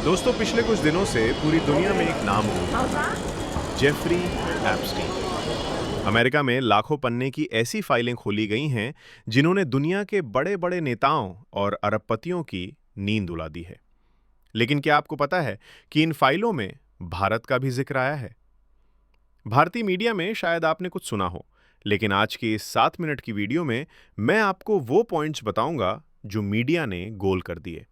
दोस्तों, पिछले कुछ दिनों से पूरी दुनिया में एक नाम गूंज रहा है। Jeffrey Epstein. अमेरिका में लाखों पन्ने की ऐसी फाइलें खोली गई हैं जिन्होंने दुनिया के बड़े बड़े नेताओं और अरबपतियों की नींद उड़ा दी है। लेकिन क्या आपको पता है कि इन फाइलों में भारत का भी जिक्र आया है? भारतीय मीडिया में शायद आपने कुछ सुना हो, लेकिन आज की इस 7 मिनट की वीडियो में मैं आपको वो पॉइंट्स बताऊंगा जो मीडिया ने गोल कर दिए।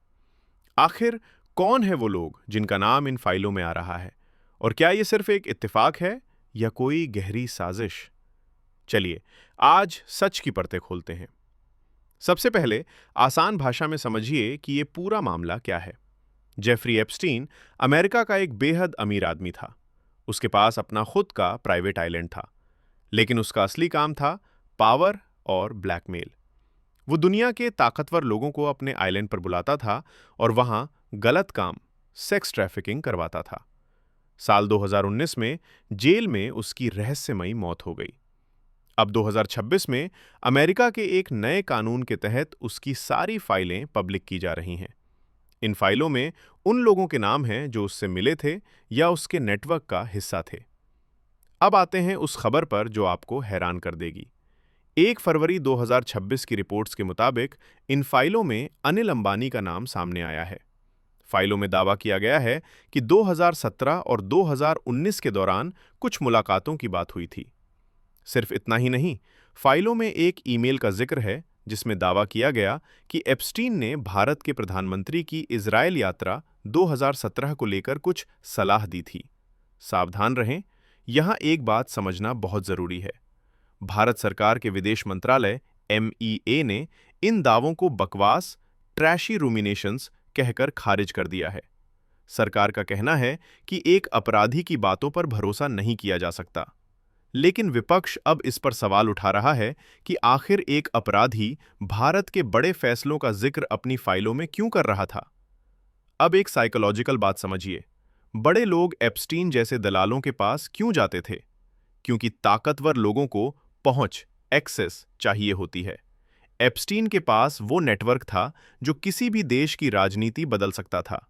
आखिर कौन है वो लोग जिनका नाम इन फाइलों में आ रहा है, और क्या ये सिर्फ एक इत्तेफाक है या कोई गहरी साजिश? चलिए आज सच की परतें खोलते हैं। सबसे पहले आसान भाषा में समझिए कि ये पूरा मामला क्या है। जेफरी एप्स्टीन अमेरिका का एक बेहद अमीर आदमी था। उसके पास अपना खुद का प्राइवेट आइलैंड था, लेकिन उसका असली काम था पावर और ब्लैकमेल। वो दुनिया के ताकतवर लोगों को अपने आइलैंड पर बुलाता था और वहां गलत काम, सेक्स ट्रैफिकिंग करवाता था। साल 2019 में जेल में उसकी रहस्यमयी मौत हो गई। अब 2026 में अमेरिका के एक नए कानून के तहत उसकी सारी फाइलें पब्लिक की जा रही हैं। इन फाइलों में उन लोगों के नाम हैं जो उससे मिले थे या उसके नेटवर्क का हिस्सा थे। अब आते हैं उस खबर पर जो आपको हैरान कर देगी। 1 फरवरी 2026 की रिपोर्ट्स के मुताबिक इन फाइलों में अनिल अंबानी का नाम सामने आया है। फाइलों में दावा किया गया है कि 2017 और 2019 के दौरान कुछ मुलाकातों की बात हुई थी। सिर्फ इतना ही नहीं, फाइलों में एक ईमेल का जिक्र है जिसमें दावा किया गया कि एप्स्टीन ने भारत के प्रधानमंत्री की इजरायल यात्रा 2017 को लेकर कुछ सलाह दी थी। सावधान रहें, यहां एक बात समझना बहुत जरूरी है। भारत सरकार के विदेश मंत्रालय MEA ने इन दावों को बकवास, ट्रैशी रूमिनेशंस कहकर खारिज कर दिया है। सरकार का कहना है कि एक अपराधी की बातों पर भरोसा नहीं किया जा सकता। लेकिन विपक्ष अब इस पर सवाल उठा रहा है कि आखिर एक अपराधी भारत के बड़े फैसलों का जिक्र अपनी फाइलों में क्यों कर रहा था? अब एक साइकोलॉजिकल बात समझिए। बड़े लोग एप्स्टीन जैसे दलालों के पास क्यों जाते थे? क्योंकि ताकतवर लोगों को पहुंच, एक्सेस चाहिए होती है। एप्स्टीन के पास वो नेटवर्क था जो किसी भी देश की राजनीति बदल सकता था।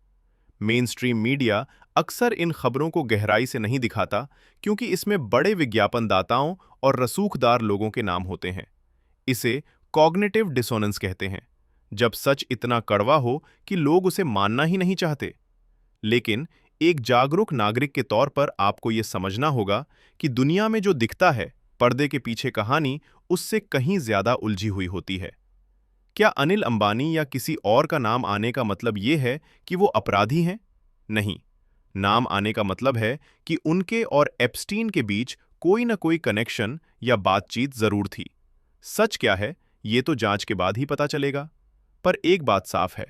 मेन स्ट्रीम मीडिया अक्सर इन खबरों को गहराई से नहीं दिखाता क्योंकि इसमें बड़े विज्ञापनदाताओं और रसूखदार लोगों के नाम होते हैं। इसे कॉग्निटिव डिसोनेंस कहते हैं, जब सच इतना कड़वा हो कि लोग उसे मानना ही नहीं चाहते। लेकिन एक जागरूक नागरिक के तौर पर आपको यह समझना होगा कि दुनिया में जो दिखता है, पर्दे के पीछे कहानी उससे कहीं ज्यादा उलझी हुई होती है। क्या अनिल अंबानी या किसी और का नाम आने का मतलब यह है कि वो अपराधी हैं? नहीं। नाम आने का मतलब है कि उनके और एप्स्टीन के बीच कोई ना कोई कनेक्शन या बातचीत जरूर थी। सच क्या है, ये तो जांच के बाद ही पता चलेगा। पर एक बात साफ है,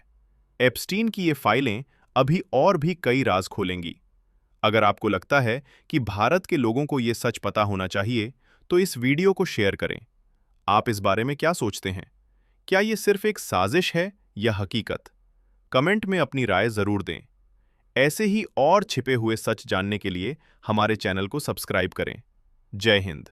एप्स्टीन की ये फाइलें अभी और भी कई राज खोलेंगी। अगर आपको लगता है कि भारत के लोगों को ये सच पता होना चाहिए, तो इस वीडियो को शेयर करें। आप इस बारे में क्या सोचते हैं? क्या ये सिर्फ एक साजिश है या हकीकत? कमेंट में अपनी राय जरूर दें। ऐसे ही और छिपे हुए सच जानने के लिए हमारे चैनल को सब्सक्राइब करें। जय हिंद।